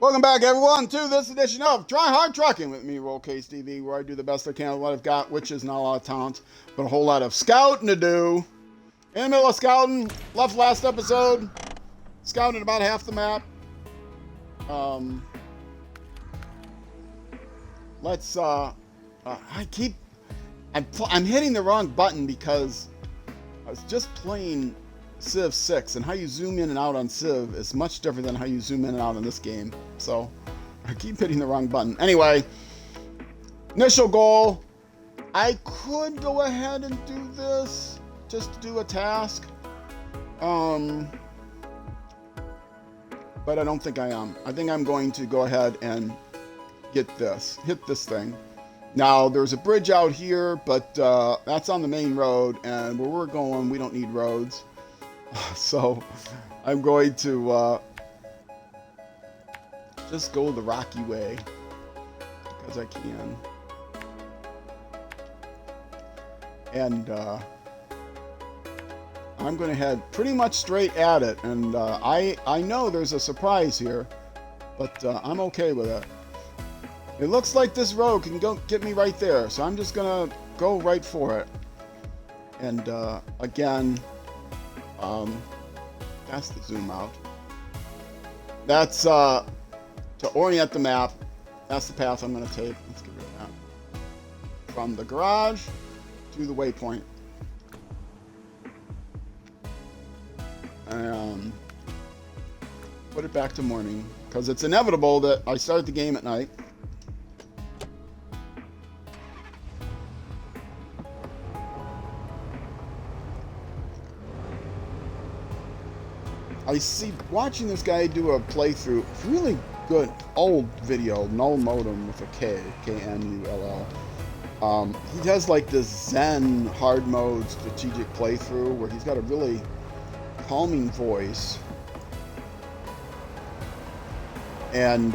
Welcome back, everyone, to this edition of Try Hard Trucking with me, Roll Case TV, where I do the best I can with what I've got, which is not a lot of talent, but a whole lot of scouting to do. In the middle of scouting, left last episode, scouting about half the map. I'm hitting the wrong button because I was just playing Civ 6, and how you zoom in and out on Civ is much different than how you zoom in and out in this game. So I keep hitting the wrong button. Anyway, initial goal. I could go ahead and do this just to do a task. But I don't think I am. I think I'm going to go ahead and hit this thing. Now, there's a bridge out here, but that's on the main road, and where we're going, we don't need roads. So I'm going to just go the rocky way because I can. And I'm going to head pretty much straight at it. And I know there's a surprise here, but I'm okay with it. It looks like this road can go get me right there. So I'm just going to go right for it. And again, that's the zoom out. That's to orient the map. That's the path I'm going to take. Let's get rid of that. From the garage to the waypoint. And put it back to morning, because it's inevitable that I start the game at night. I see, watching this guy do a playthrough, really good old video, Null Modem with a K, K-N-U-L-L. He does like this Zen hard mode strategic playthrough where he's got a really calming voice. And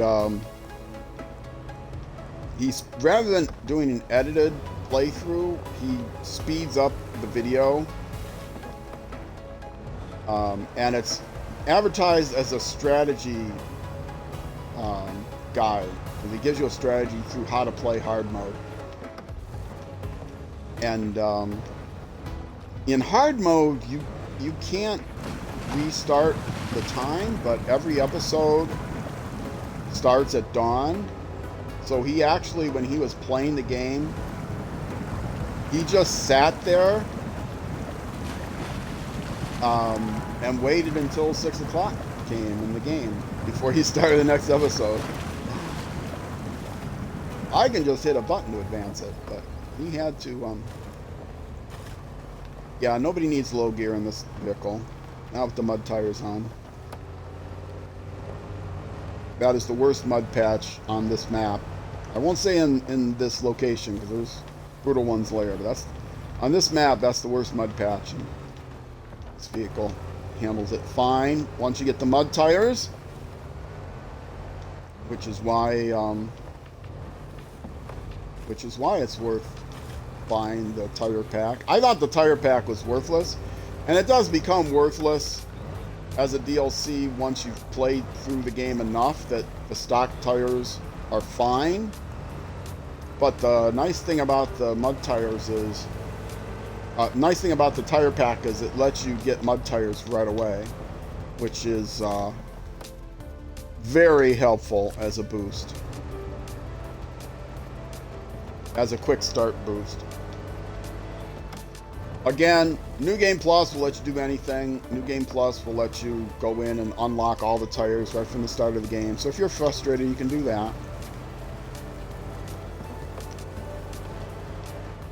he's, rather than doing an edited playthrough, he speeds up the video. And it's advertised as a strategy guide, because he gives you a strategy through how to play hard mode. And in hard mode, you can't restart the time, but every episode starts at dawn. So he actually, when he was playing the game, he just sat there and waited until 6 o'clock came in the game before he started the next episode. I can just hit a button to advance it, but he had to, yeah, nobody needs low gear in this vehicle. Not with the mud tires on. That is the worst mud patch on this map. I won't say in this location, because there's brutal ones later, but that's, on this map, that's the worst mud patch. And this vehicle handles it fine once you get the mud tires, which is why it's worth buying the tire pack. I thought the tire pack was worthless, and it does become worthless as a DLC once you've played through the game enough that the stock tires are fine. But the nice thing about the mud tires is, nice thing about the tire pack is it lets you get mud tires right away, which is very helpful as a boost, as a quick start boost. Again, New Game Plus will let you do anything. New Game Plus will let you go in and unlock all the tires right from the start of the game. So if you're frustrated, you can do that.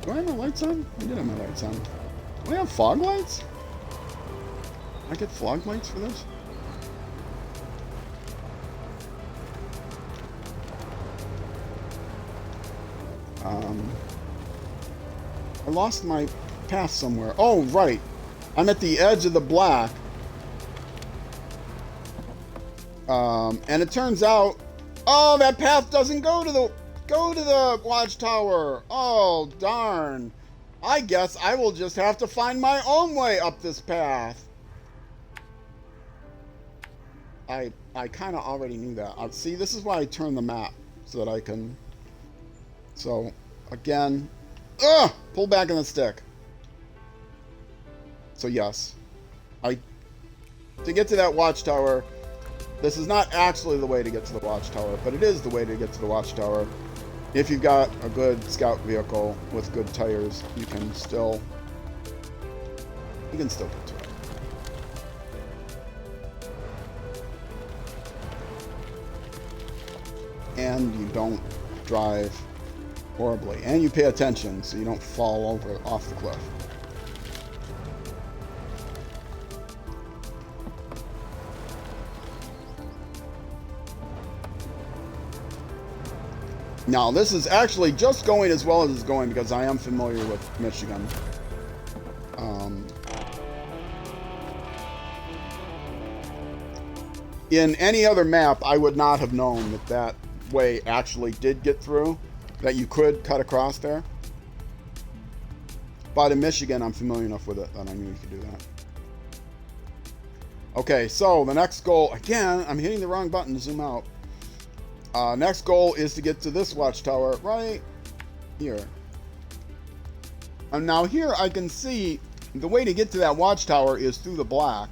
Do I have my lights on? I did have my lights on. Do I have fog lights? I get fog lights for this? I lost my path somewhere. Oh, right. I'm at the edge of the black. And it turns out, oh, that path doesn't go to the watchtower. Oh, darn. I guess I will just have to find my own way up this path. I I kind of already knew that. See, this is why I turn the map so that I can. So again, pull back on the stick. So yes, to get to that watchtower. This is not actually the way to get to the watchtower, but it is the way to get to the watchtower. If you've got a good scout vehicle with good tires, you can still get to it. And you don't drive horribly, and you pay attention so you don't fall over off the cliff. Now, this is actually just going as well as it's going because I am familiar with Michigan. In any other map, I would not have known that that way actually did get through, that you could cut across there. But in Michigan, I'm familiar enough with it that I knew you could do that. Okay, so the next goal, again, I'm hitting the wrong button to zoom out. Next goal is to get to this watchtower right here. And now here I can see the way to get to that watchtower is through the black.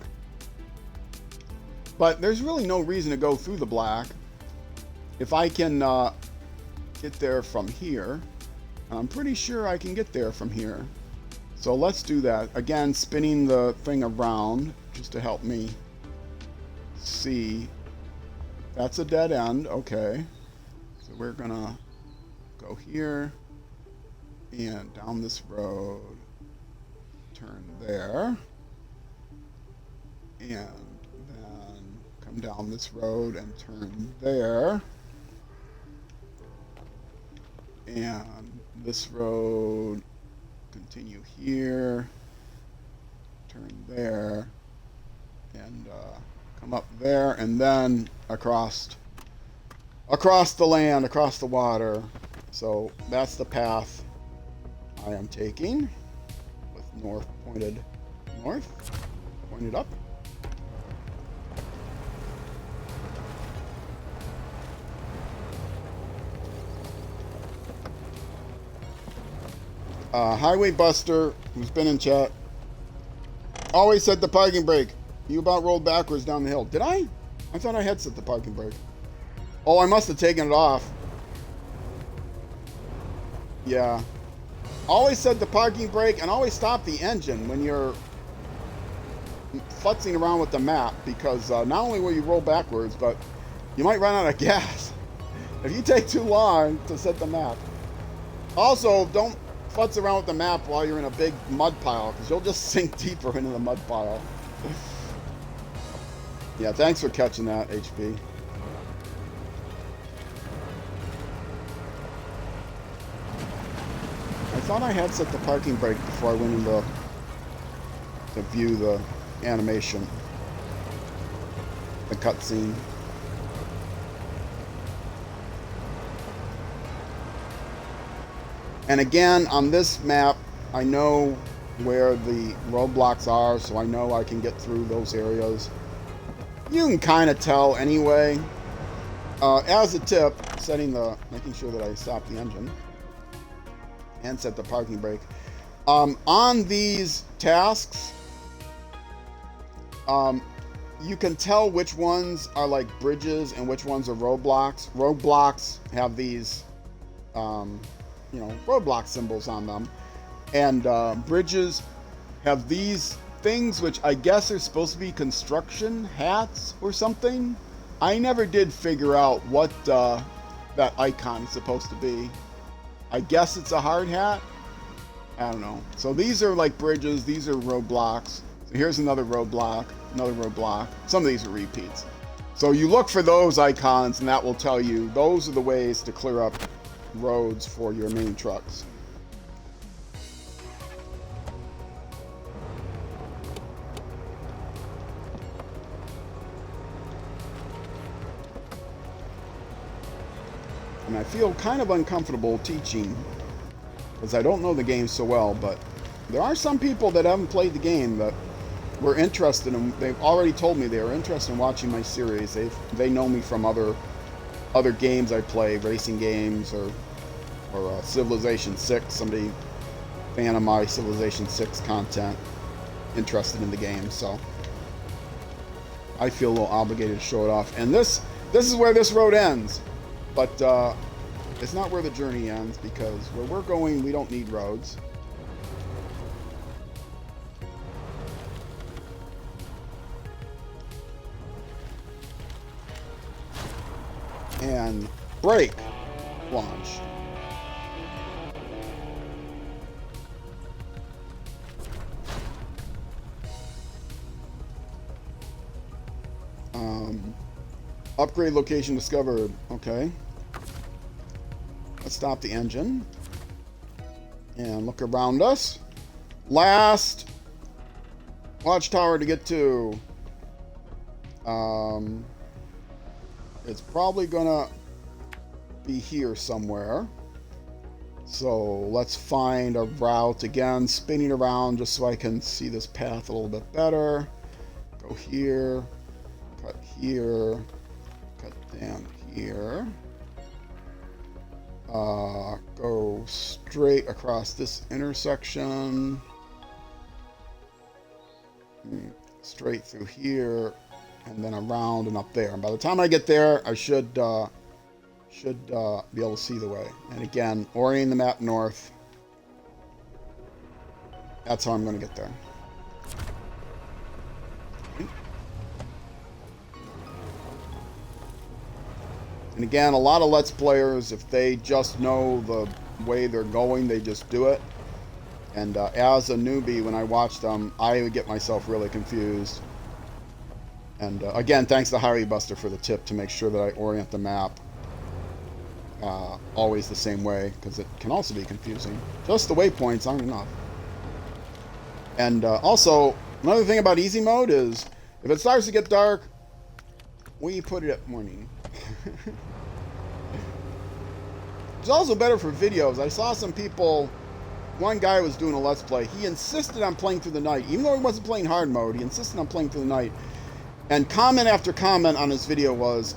But there's really no reason to go through the black. If I can get there from here, I'm pretty sure I can get there from here. So let's do that. Again, spinning the thing around just to help me see. That's a dead end, okay. So we're gonna go here and down this road, turn there, and then come down this road and turn there, and this road, continue here, turn there, and come up there, and then across the land, across the water. So that's the path I am taking, with north pointed up. Highway Buster, who's been in chat, always set the parking brake. You about rolled backwards down the hill. Did I? I thought I had set the parking brake. Oh, I must have taken it off. Yeah. Always set the parking brake and always stop the engine when you're futzing around with the map, because not only will you roll backwards, but you might run out of gas if you take too long to set the map. Also, don't futz around with the map while you're in a big mud pile, because you'll just sink deeper into the mud pile. Yeah, thanks for catching that, HP. I thought I had set the parking brake before I went into to view the animation, the cutscene. And again, on this map, I know where the roadblocks are, so I know I can get through those areas. You can kind of tell anyway. As a tip, making sure that I stop the engine and set the parking brake. On these tasks, you can tell which ones are like bridges and which ones are roadblocks. Roadblocks have these, roadblock symbols on them, and bridges have these things which I guess are supposed to be construction hats or something. I never did figure out what that icon is supposed to be. I guess it's a hard hat. I don't know. So these are like bridges, these are roadblocks. So here's another roadblock, another roadblock. Some of these are repeats. So you look for those icons and that will tell you those are the ways to clear up roads for your main trucks. And I feel kind of uncomfortable teaching because I don't know the game so well, but there are some people that haven't played the game that were interested in, they've already told me they are interested in watching my series. They know me from other games I play, racing games or Civilization 6. Somebody fan of my Civilization 6 content, interested in the game, so I feel a little obligated to show it off. And this is where this road ends, but it's not where the journey ends, because where we're going, we don't need roads. And brake, launch. Upgrade location discovered. Okay. Let's stop the engine and look around us. Last watchtower to get to. It's probably gonna be here somewhere. So let's find a route again, spinning around just so I can see this path a little bit better. Go here, cut here, cut down here. Go straight across this intersection. Straight through here, and then around and up there. And by the time I get there, I should be able to see the way. And again, orienting the map north. That's how I'm going to get there. Okay. And again, a lot of Let's Players, if they just know the way they're going, they just do it. And as a newbie, when I watch them, I would get myself really confused. And again, thanks to Highway Buster for the tip to make sure that I orient the map always the same way, because it can also be confusing. Just the waypoints aren't enough. And also, another thing about easy mode is, if it starts to get dark, we put it at morning. It's also better for videos. I saw some people, one guy was doing a Let's Play. He insisted on playing through the night. Even though he wasn't playing hard mode, he insisted on playing through the night. And comment after comment on his video was,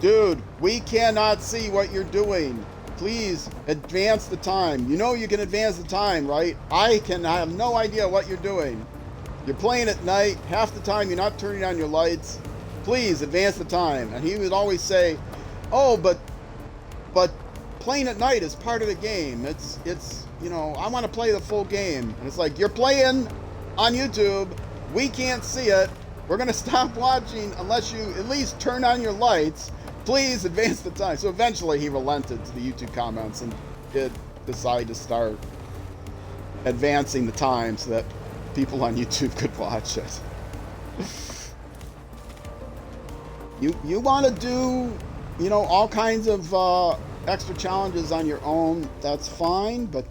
dude, we cannot see what you're doing. Please advance the time. You know you can advance the time, right? I have no idea what you're doing. You're playing at night. Half the time you're not turning on your lights. Please advance the time. And he would always say, oh, but playing at night is part of the game. It's you know, I want to play the full game. And it's like, you're playing on YouTube. We can't see it. We're going to stop watching unless you at least turn on your lights. Please advance the time. So eventually he relented to the YouTube comments and did decide to start advancing the time so that people on YouTube could watch it. You want to do, you know, all kinds of extra challenges on your own, that's fine, but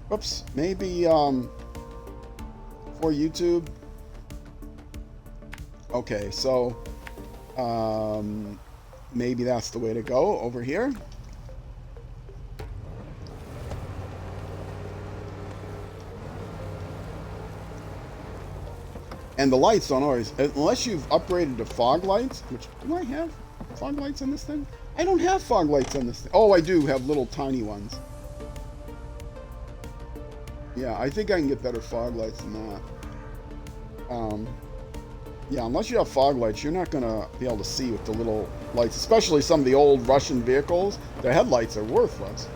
whoops, maybe for YouTube. Okay, so maybe that's the way to go over here. And the lights don't always, unless you've upgraded to fog lights, which, do I have fog lights on this thing? I don't have fog lights on this thing. Oh, I do have little tiny ones. Yeah, I think I can get better fog lights than that. Yeah, unless you have fog lights, you're not going to be able to see with the little lights, especially some of the old Russian vehicles. Their headlights are worthless.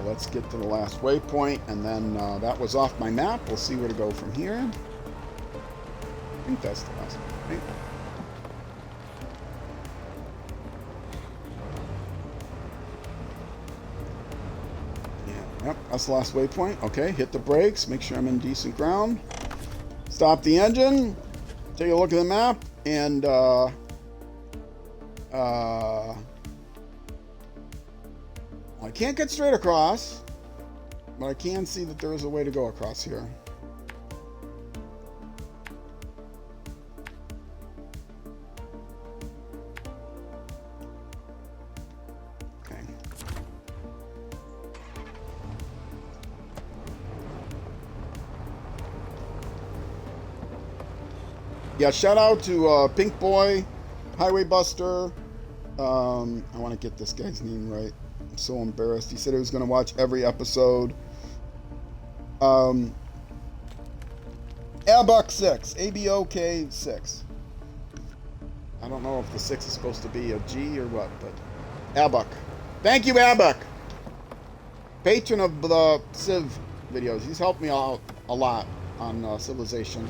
Let's get to the last waypoint, and then that was off my map. We'll see where to go from here. I think that's the last waypoint. Yeah, yep, that's the last waypoint. Okay, hit the brakes, make sure I'm in decent ground. Stop the engine, take a look at the map, and I can't get straight across. But I can see that there is a way to go across here. Okay. Yeah, shout out to Pink Boy, Highway Buster. I want to get this guy's name right. I'm so embarrassed. He said he was going to watch every episode. Abok6, ABOK6. I don't know if the 6 is supposed to be a G or what, but Abok. Thank you, Abok. Patron of the Civ videos. He's helped me out a lot on Civilization.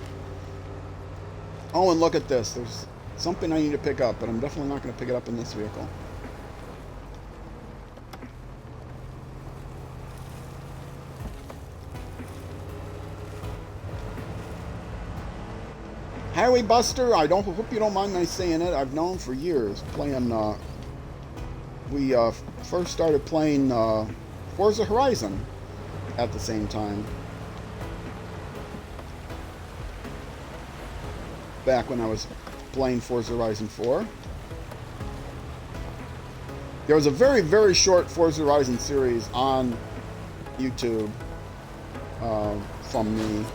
Oh, and look at this. There's something I need to pick up, but I'm definitely not going to pick it up in this vehicle. Highway Buster, I hope you don't mind me saying it. I've known for years playing. We first started playing Forza Horizon at the same time. Back when I was playing Forza Horizon 4. There was a very, very short Forza Horizon series on YouTube from me,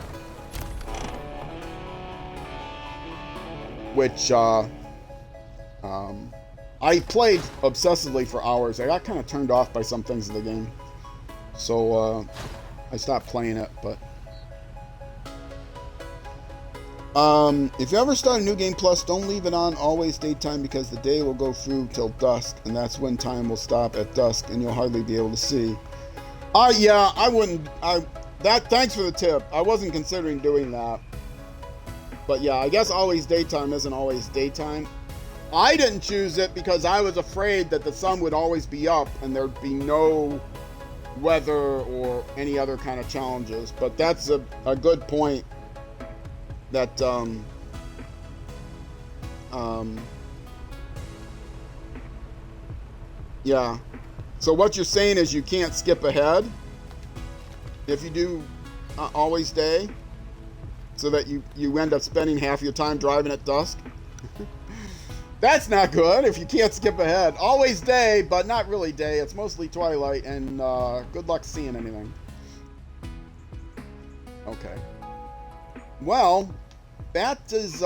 which I played obsessively for hours. I got kind of turned off by some things in the game, so I stopped playing it. But if you ever start a new game plus, don't leave it on always daytime, because the day will go through till dusk, and that's when time will stop at dusk, and you'll hardly be able to see. Yeah, I wouldn't. Thanks for the tip. I wasn't considering doing that. But yeah, I guess always daytime isn't always daytime. I didn't choose it because I was afraid that the sun would always be up and there'd be no weather or any other kind of challenges. But that's a good point. That yeah. So what you're saying is you can't skip ahead if you do always day, so that you end up spending half your time driving at dusk. That's not good if you can't skip ahead. Always day, but not really day. It's mostly twilight, and good luck seeing anything. Okay. Well, that is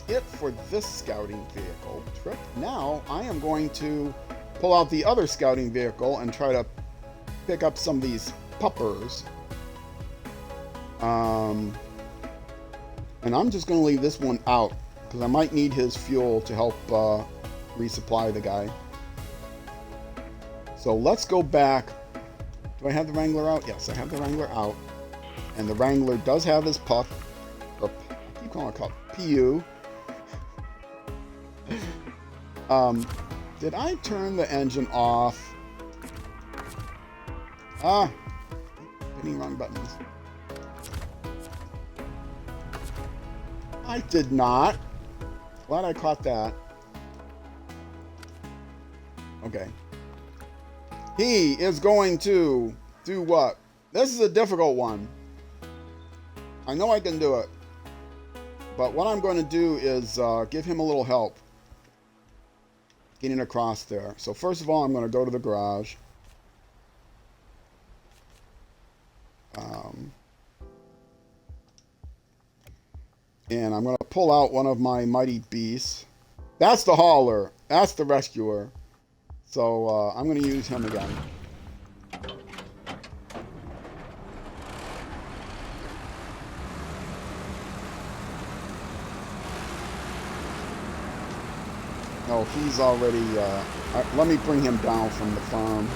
it for this scouting vehicle trip. Now I am going to pull out the other scouting vehicle and try to pick up some of these puppers. And I'm just going to leave this one out because I might need his fuel to help resupply the guy. So let's go back. Do I have the Wrangler out? Yes, I have the Wrangler out. And the Wrangler does have his puff. Or I keep calling it called PU. Did I turn the engine off? Hitting wrong buttons. I did not. Glad I caught that. Okay. He is going to do what? This is a difficult one. I know I can do it. But what I'm going to do is give him a little help getting across there. So first of all, I'm going to go to the garage. And I'm going to pull out one of my mighty beasts. That's the hauler. That's the rescuer. So I'm going to use him again. Oh, he's already... let me bring him down from the farm.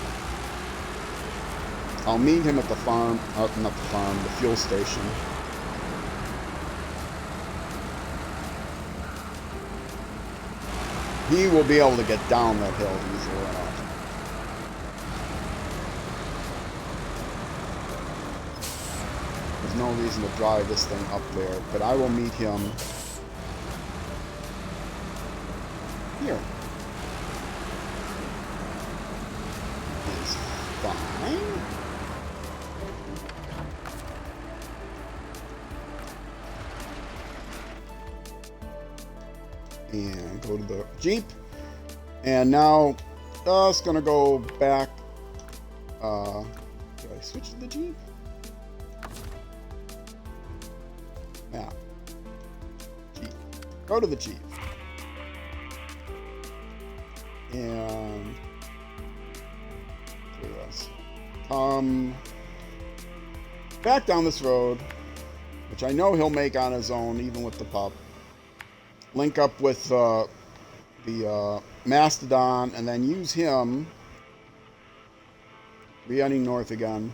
I'll meet him at the farm... not the farm, the fuel station. He will be able to get down that hill easily enough. There's no reason to drive this thing up there, but I will meet him here. It's fine. And go to the Jeep. And now, it's gonna go back. Did I switch to the Jeep? Map. Jeep. Go to the Jeep. And do this. Back down this road, which I know he'll make on his own, even with the pup. Link up with the Mastodon, and then use him. Re-heading north again.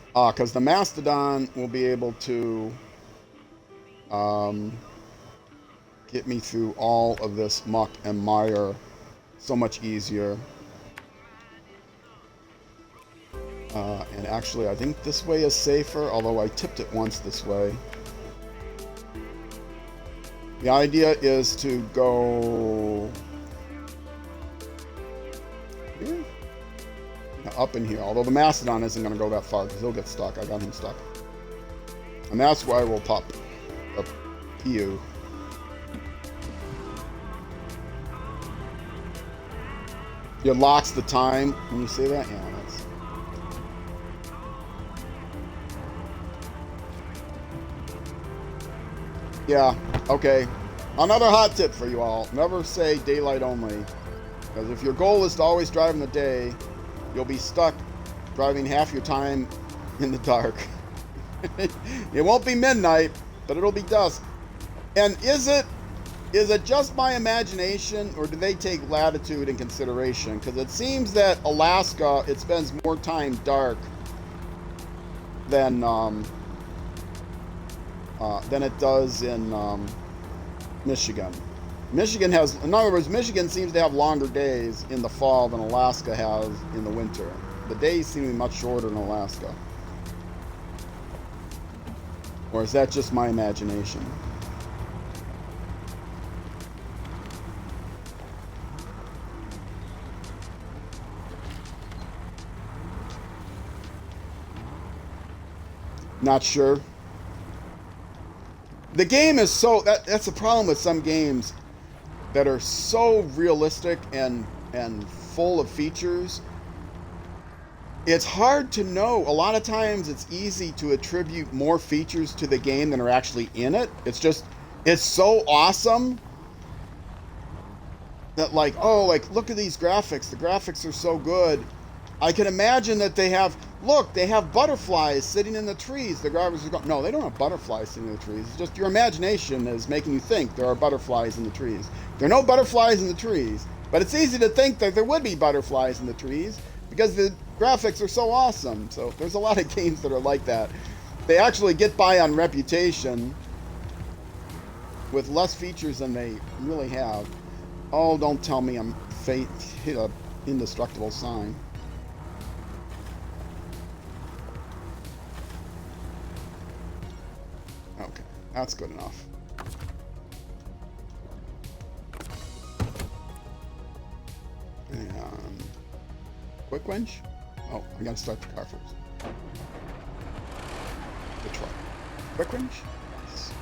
Because the Mastodon will be able to get me through all of this muck and mire so much easier. And actually, I think this way is safer, although I tipped it once this way. The idea is to go here? Yeah, up in here, although the Mastodon isn't going to go that far because he'll get stuck. I got him stuck. And that's why we'll pop a PU. It locks the time. Can you say that? Yeah, that's... Yeah, okay. Another hot tip for you all. Never say daylight only. Because if your goal is to always drive in the day, you'll be stuck driving half your time in the dark. It won't be midnight, but it'll be dusk. And is it just my imagination, or do they take latitude in consideration? Because it seems that Alaska, it spends more time dark than it does in Michigan. Michigan has, in other words, Michigan seems to have longer days in the fall than Alaska has in the winter. The days seem to be much shorter in Alaska. Or is that just my imagination? Not sure. The game is so... That's the problem with some games that are so realistic and full of features. It's hard to know. A lot of times it's easy to attribute more features to the game than are actually in it. It's just... It's so awesome that like, oh, like, look at these graphics. The graphics are so good. I can imagine that they have... Look, they have butterflies sitting in the trees. The drivers are going, no, they don't have butterflies sitting in the trees. It's just your imagination is making you think there are butterflies in the trees. There are no butterflies in the trees, but it's easy to think that there would be butterflies in the trees because the graphics are so awesome. So there's a lot of games that are like that. They actually get by on reputation with less features than they really have. Oh, don't tell me I'm hit a indestructible sign. Okay, that's good enough. And quick winch? Oh, I gotta start the car first. The truck. Quick winch? Yes.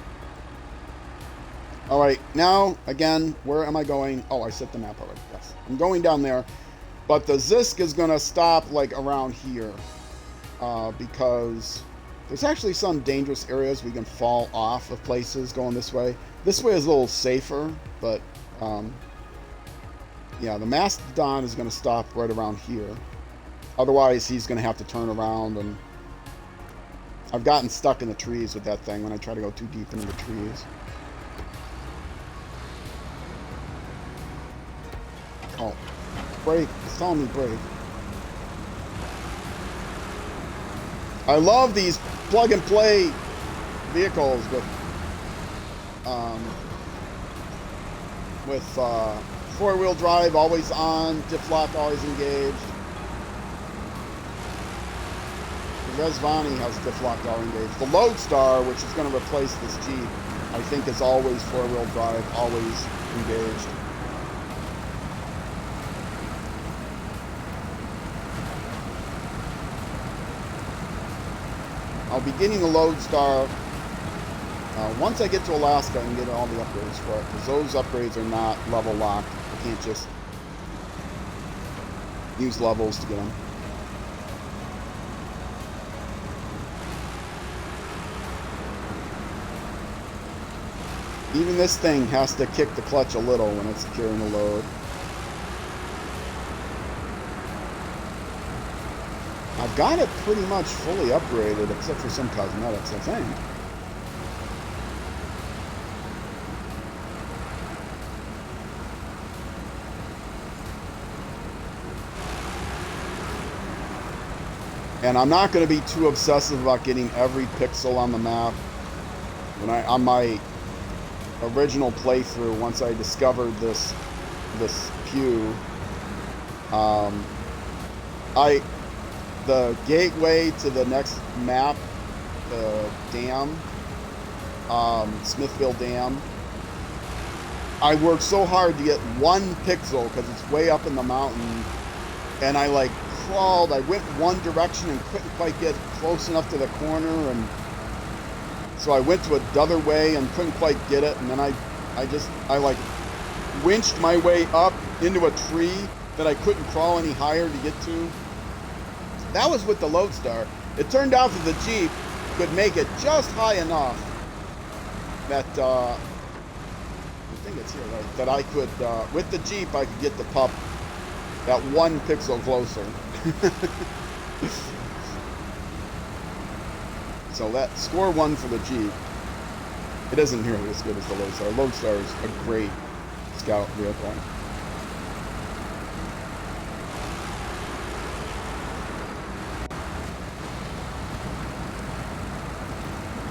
Alright, now, again, where am I going? Oh, I set the map already. Yes. I'm going down there. But the Zisk is gonna stop, like, around here. Because... there's actually some dangerous areas we can fall off of places going this way. This way is a little safer, but yeah, the Mastodon is going to stop right around here. Otherwise, he's going to have to turn around, and I've gotten stuck in the trees with that thing when I try to go too deep into the trees. Oh, brake. It's telling me brake. I love these plug-and-play vehicles with four-wheel drive always on, diff lock always engaged. The Resvani has diff lock always engaged. The Lodestar, which is going to replace this Jeep, I think is always four-wheel drive, always engaged. I'll be getting the Lodestar Once I get to Alaska, I can get all the upgrades for it, because those upgrades are not level locked. I can't just use levels to get them. Even this thing has to kick the clutch a little when it's securing the load. I've got it pretty much fully upgraded, except for some cosmetics, I think. And I'm not going to be too obsessive about getting every pixel on the map. On my original playthrough, once I discovered this pew, the gateway to the next map, the dam, Smithville Dam, I worked so hard to get 1 pixel because it's way up in the mountain, and I like crawled. I went one direction and couldn't quite get close enough to the corner, and so I went to another way and couldn't quite get it, and then I like winched my way up into a tree that I couldn't crawl any higher to get to. That was with the Lodestar. It turned out that the Jeep could make it just high enough that I think it's here, right? That I could, with the Jeep, I could get the pup that 1 pixel closer. So that score 1 for the Jeep. It isn't nearly as good as the Lodestar. Lodestar is a great scout vehicle.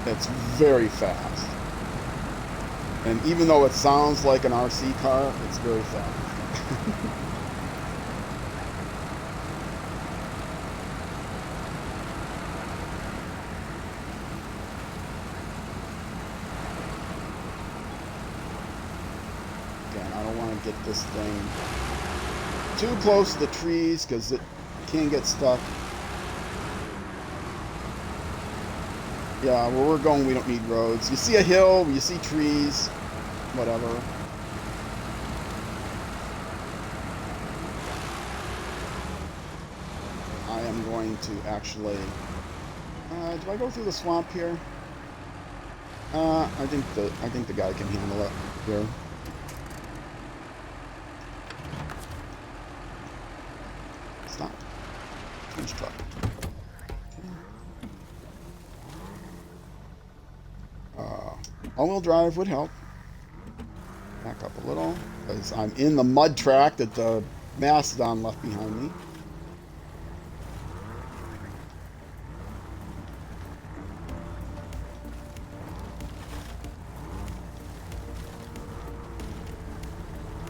It's very fast. And even though it sounds like an RC car, it's very fast. Again, I don't want to get this thing too close to the trees because it can get stuck. Yeah, where we're going, we don't need roads. You see a hill, you see trees, whatever. I am going to actually... do I go through the swamp here? I think the guy can handle it here. Stop. Change truck. All-wheel drive would help. Back up a little, because I'm in the mud track that the Mastodon left behind me.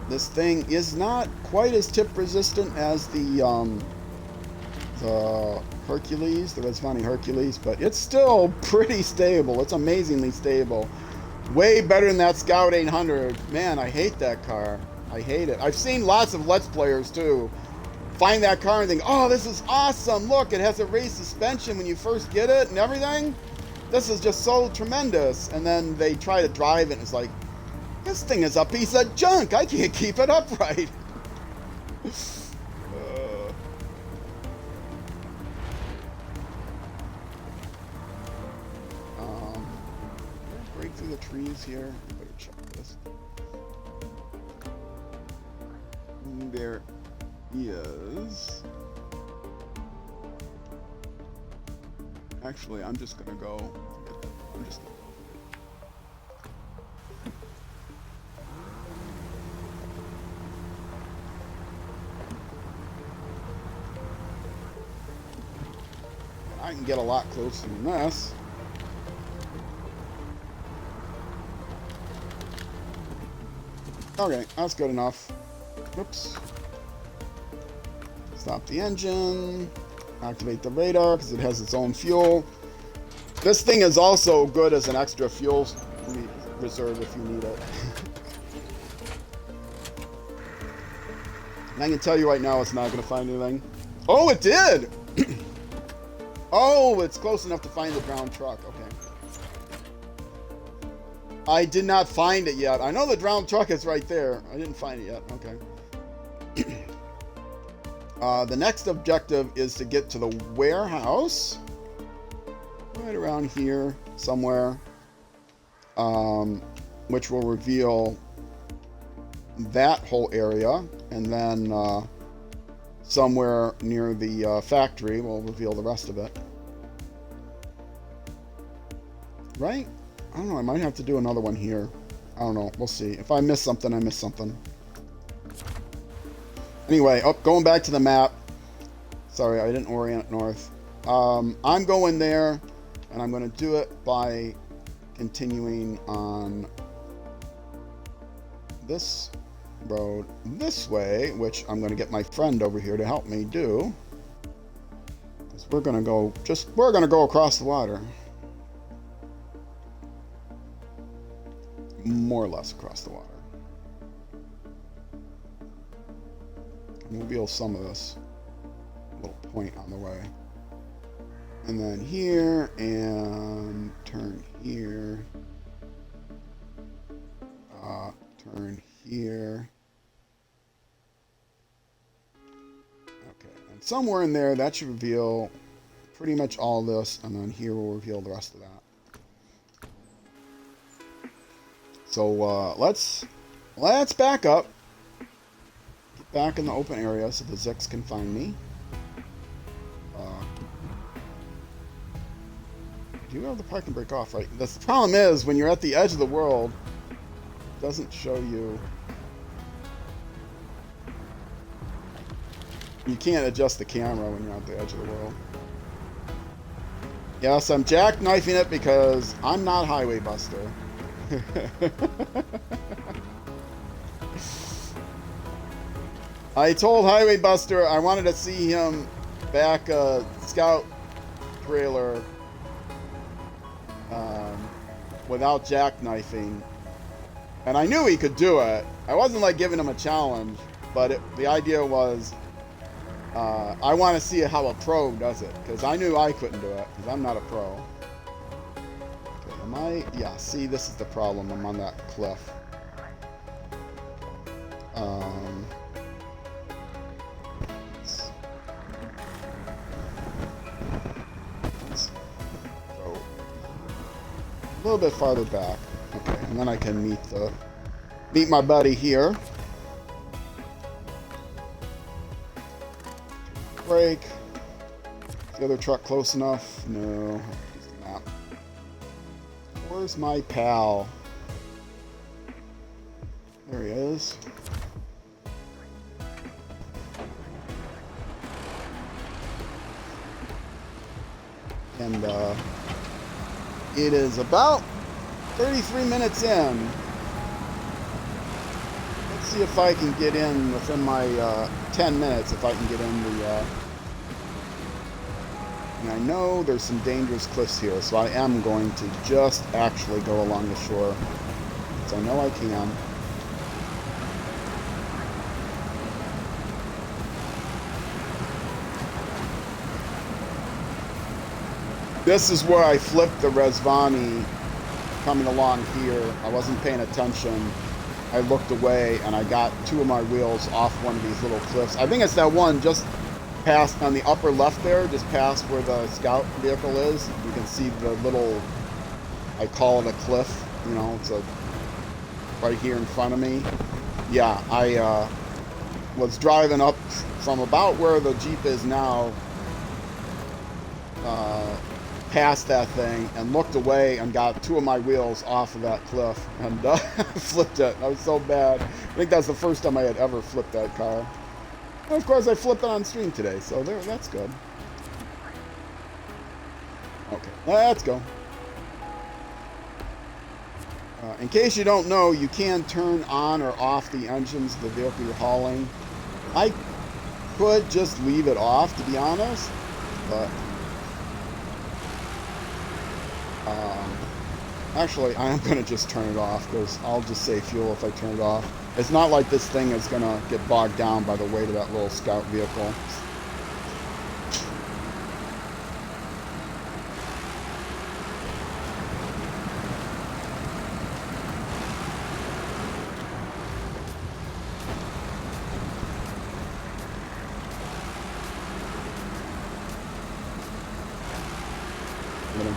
This thing is not quite as tip resistant as the Hercules, the Resvani Hercules, but it's still pretty stable. It's amazingly stable. Way better than that Scout 800. Man, I hate that car. I hate it. I've seen lots of Let's Players, too, find that car and think, oh, this is awesome. Look, it has a raised suspension when you first get it and everything. This is just so tremendous. And then they try to drive it, and it's like, this thing is a piece of junk. I can't keep it upright. Break through the trees here. Better check this. There is. Actually, I'm just gonna go. I'm just. I can get a lot closer than this. Okay, that's good enough. Oops. Stop the engine. Activate the radar because it has its own fuel. This thing is also good as an extra fuel reserve if you need it. And I can tell you right now it's not going to find anything. Oh, it did! Oh, it's close enough to find the brown truck. Okay. I did not find it yet. I know the drowned truck is right there. I didn't find it yet. Okay. The next objective is to get to the warehouse. Right around here somewhere. Which will reveal that whole area. And then somewhere near the factory will reveal the rest of it. Right? I don't know. I might have to do another one here. I don't know. We'll see. If I miss something, I miss something. Anyway, going back to the map. Sorry, I didn't orient north. I'm going there, and I'm going to do it by continuing on this road this way, which I'm going to get my friend over here to help me do. Because we're going to go across the water. More or less across the water. We'll reveal some of this little point on the way. And then here, and turn here. Turn here. Okay, and somewhere in there, that should reveal pretty much all this, and then here will reveal the rest of that. So let's back up. Get back in the open area so the Zix can find me. Do you have the parking brake off, right? The problem is, when you're at the edge of the world, it doesn't show you. You can't adjust the camera when you're at the edge of the world. Yes, I'm jackknifing it because I'm not Highway Buster. I told Highway Buster I wanted to see him back a scout trailer without jackknifing, and I knew he could do it. I wasn't like giving him a challenge, but the idea was I want to see how a pro does it, because I knew I couldn't do it because I'm not a pro. Yeah, see, this is the problem. I'm on that cliff. Let's go a little bit farther back. Okay, and then I can meet my buddy here. Brake. Is the other truck close enough? No. Where's my pal? There he is. And it is about 33 minutes in. Let's see if I can get in within my 10 minutes, if I can get in the... And I know there's some dangerous cliffs here, so I am going to just actually go along the shore. So I know I can. This is where I flipped the Resvani coming along here. I wasn't paying attention. I looked away and I got two of my wheels off one of these little cliffs. I think it's that one just past on the upper left there, just past where the scout vehicle is. You can see the little, I call it a cliff, you know, it's right here in front of me. Yeah, I was driving up from about where the Jeep is now, past that thing, and looked away and got two of my wheels off of that cliff and flipped it. I was so bad. I think that's the first time I had ever flipped that car. And of course, I flipped it on stream today, so that's good. Okay, let's go. In case you don't know, you can turn on or off the engines of the vehicle you're hauling. I could just leave it off, to be honest, but actually, I am going to just turn it off, because I'll just save fuel if I turn it off. It's not like this thing is going to get bogged down by the weight of that little scout vehicle.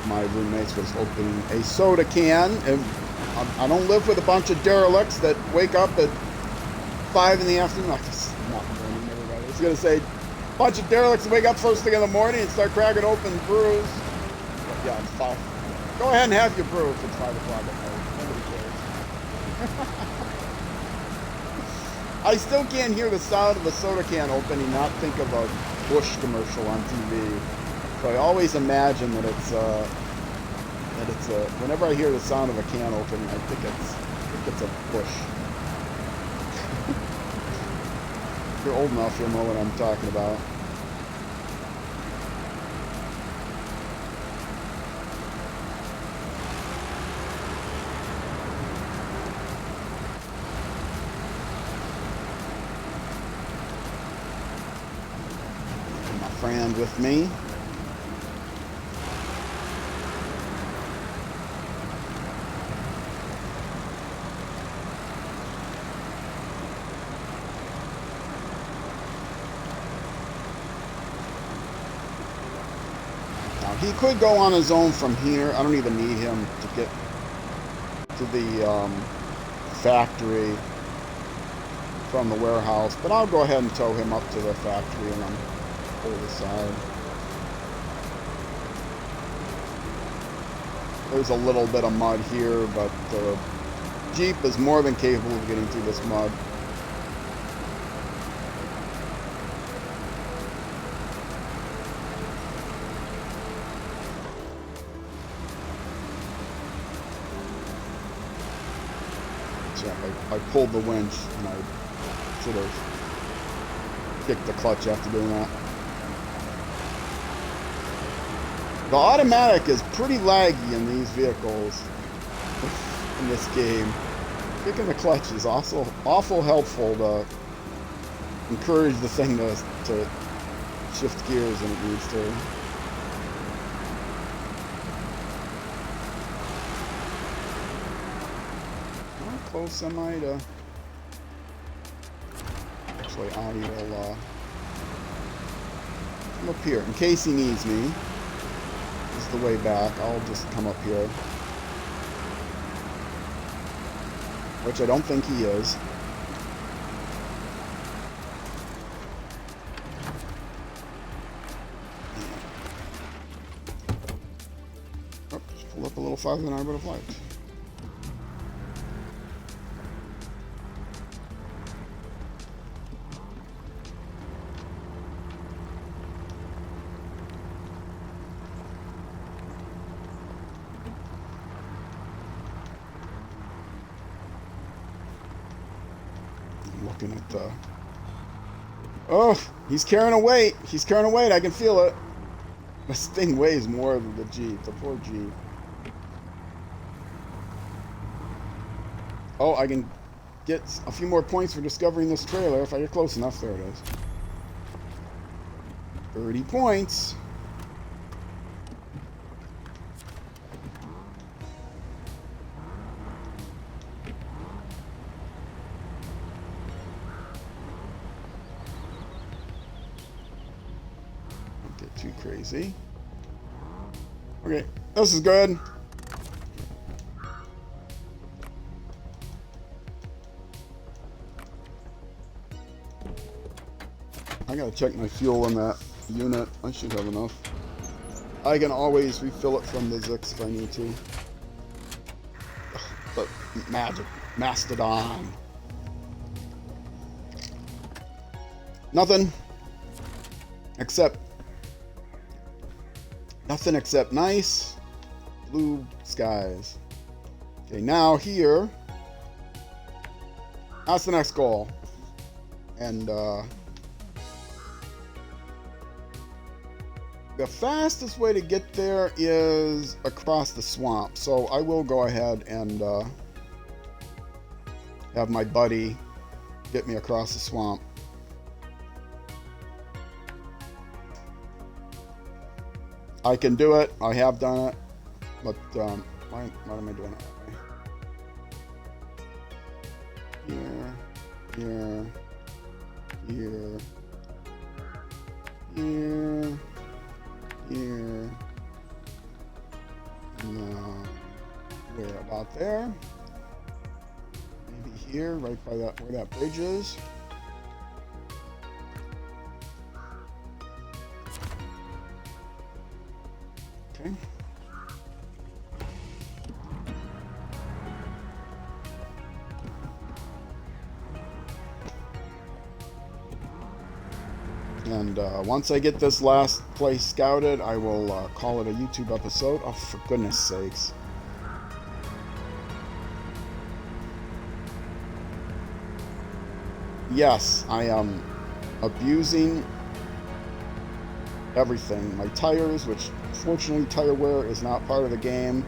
of my roommates was opening a soda can. And I don't live with a bunch of derelicts that wake up at 5 in the afternoon. Not morning, everybody. I was going to say, a bunch of derelicts that wake up first thing in the morning and start cracking open brews. But yeah, it's 5. Go ahead and have your brew if it's 5 o'clock at night. Nobody cares. I still can't hear the sound of a soda can opening, not think of a Bush commercial on TV. So I always imagine that it's whenever I hear the sound of a can opening, I think it's a Bush. If you're old enough, you'll know what I'm talking about. Friend with me. Now he could go on his own from here. I don't even need him to get to the factory from the warehouse, but I'll go ahead and tow him up to the factory and then pull the side. There's a little bit of mud here, but the Jeep is more than capable of getting through this mud. So I pulled the winch and I should have kicked the clutch after doing that. The automatic is pretty laggy in these vehicles in this game. Kicking the clutch is also awful helpful to encourage the thing to shift gears when it needs to. How close am I to... Actually, I will come up here in case he needs me. This is the way back. I'll just come up here. Which I don't think he is. Oh, just pull up a little farther than I would have liked. Looking at the... Oh, he's carrying a weight. He's carrying a weight. I can feel it. This thing weighs more than the Jeep. The poor Jeep. Oh, I can get a few more points for discovering this trailer if I get close enough. There it is. 30 points. Too crazy. Okay, this is good. I gotta check my fuel in that unit. I should have enough. I can always refill it from the Zix if I need to. But magic, Mastodon. Nothing except nice blue skies. Okay, now here, that's the next goal. And the fastest way to get there is across the swamp. So I will go ahead and have my buddy get me across the swamp. I can do it. I have done it. But why am I doing it that way? Here. there. Maybe here, right by that where that bridge is. Okay. And once I get this last place scouted, I will call it a YouTube episode. Oh, for goodness sakes. Yes, I am abusing everything. My tires, which fortunately tire wear is not part of the game.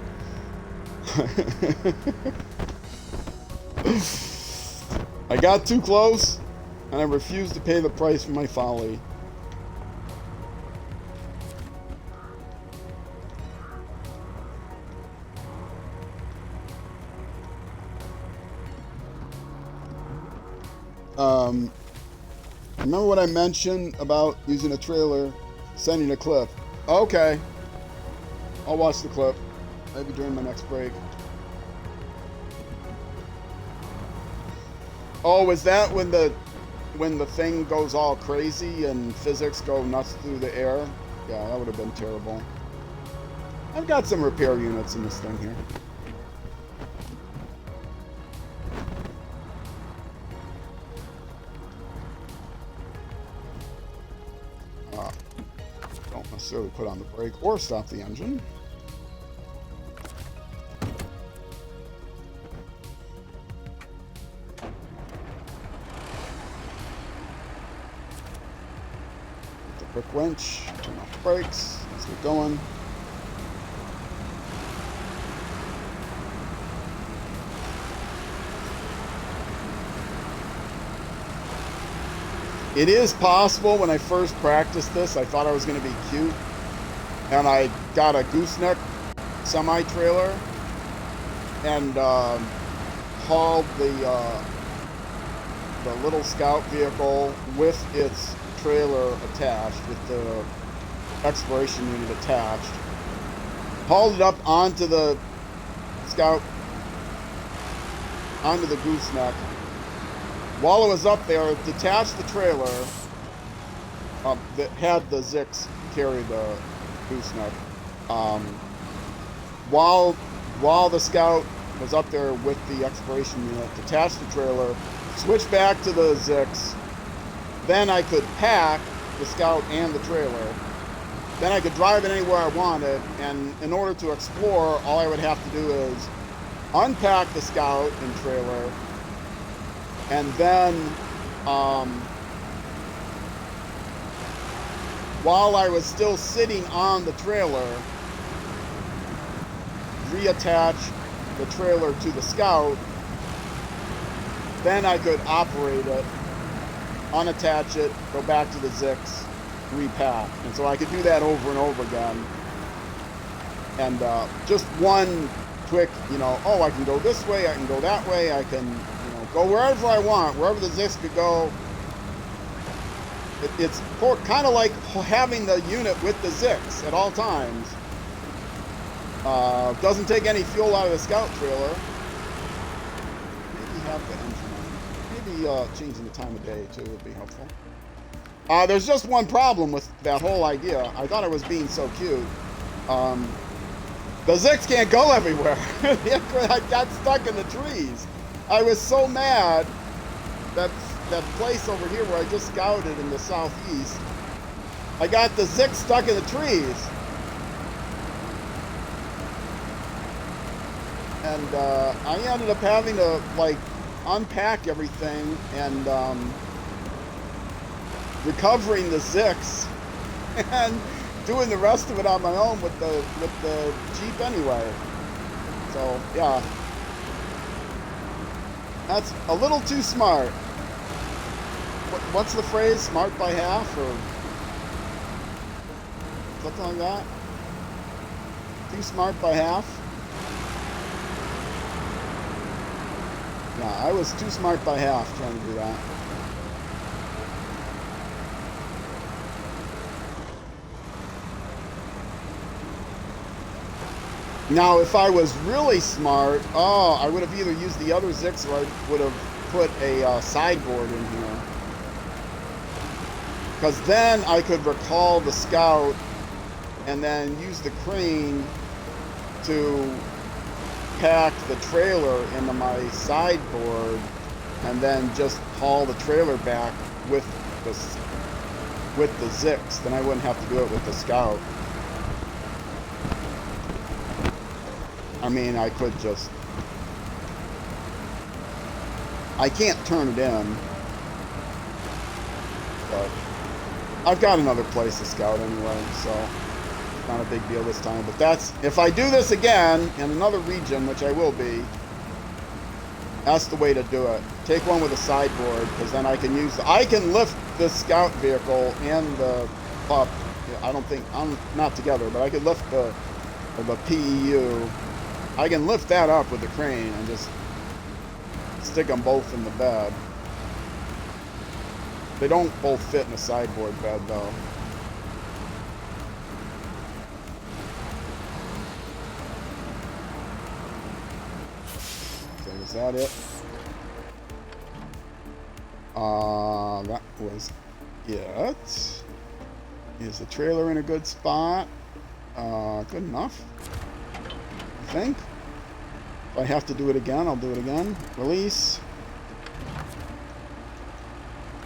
I got too close, and I refused to pay the price for my folly. Remember what I mentioned about using a trailer, sending a clip? Okay. I'll watch the clip. Maybe during my next break. Oh, is that when the thing goes all crazy and physics go nuts through the air? Yeah, that would have been terrible. I've got some repair units in this thing here. Don't necessarily put on the brake or stop the engine. Quick winch, turn off the brakes, let's get going. It is possible. When I first practiced this, I thought I was going to be cute, and I got a gooseneck semi-trailer and hauled the little scout vehicle with its trailer attached, with the exploration unit attached, hauled it up onto the scout, onto the gooseneck. While it was up there, detached the trailer that had the Zix carry the gooseneck. While the scout was up there with the exploration unit, detached the trailer, switched back to the Zix. Then I could pack the scout and the trailer. Then I could drive it anywhere I wanted, and in order to explore, all I would have to do is unpack the scout and trailer, and then while I was still sitting on the trailer, reattach the trailer to the scout. Then I could operate it, unattach it, go back to the Zix, repack. And so I could do that over and over again. And just one quick, oh, I can go this way, I can go that way, I can, go wherever I want, wherever the Zix could go. It's kind of like having the unit with the Zix at all times. Doesn't take any fuel out of the scout trailer. Maybe have the engine on. Maybe changing the time of day too would be helpful. There's just one problem with that whole idea. I thought I was being so cute. The Zix can't go everywhere. I got stuck in the trees. I was so mad that place over here where I just scouted in the southeast, I got the Zix stuck in the trees. And I ended up having to unpack everything and recovering the Zix and doing the rest of it on my own with the Jeep anyway. So yeah, that's a little too smart. What's the phrase? Smart by half, or something like that? Too smart by half? Yeah, I was too smart by half trying to do that. Now, if I was really smart, oh, I would have either used the other Zix or I would have put a sideboard in here. Because then I could recall the Scout and then use the crane to pack the trailer into my sideboard and then just haul the trailer back with the Zix. Then I wouldn't have to do it with the Scout. I mean, I could just... I can't turn it in. But I've got another place to scout anyway, so it's not a big deal this time. But that's... If I do this again in another region, which I will be, that's the way to do it. Take one with a sideboard, because then I can use... I can lift the scout vehicle and the pup. I don't think... I'm not together, but I could lift the PEU. I can lift that up with the crane and just stick them both in the bed. They don't both fit in a sideboard bed, though. Okay, is that it? That was it. Is the trailer in a good spot? Good enough. I think. If I have to do it again, I'll do it again. Release.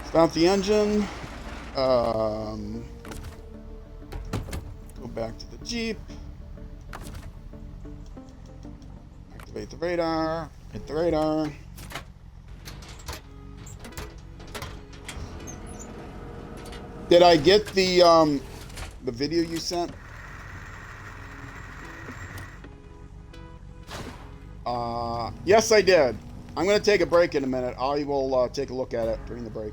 Stop the engine. Go back to the Jeep. Activate the radar. Hit the radar. Did I get the video you sent? Yes, I did. I'm going to take a break in a minute. I will take a look at it during the break.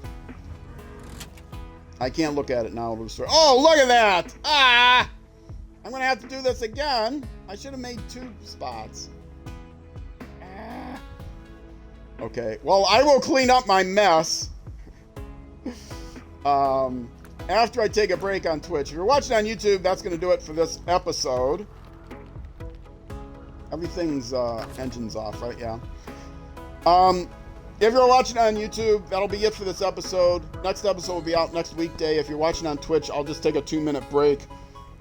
I can't look at it now. Oh, look at that! Ah! I'm going to have to do this again. I should have made 2 spots. Ah. Okay. Well, I will clean up my mess after I take a break on Twitch. If you're watching on YouTube, that's going to do it for this episode. Everything's engine's off, right? Yeah. If you're watching on YouTube, that'll be it for this episode. Next episode will be out next weekday. If you're watching on Twitch, I'll just take a 2-minute break.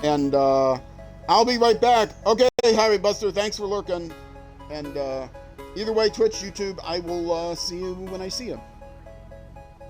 And I'll be right back. Okay, Harry Buster, thanks for lurking. And either way, Twitch, YouTube, I will see you when I see you.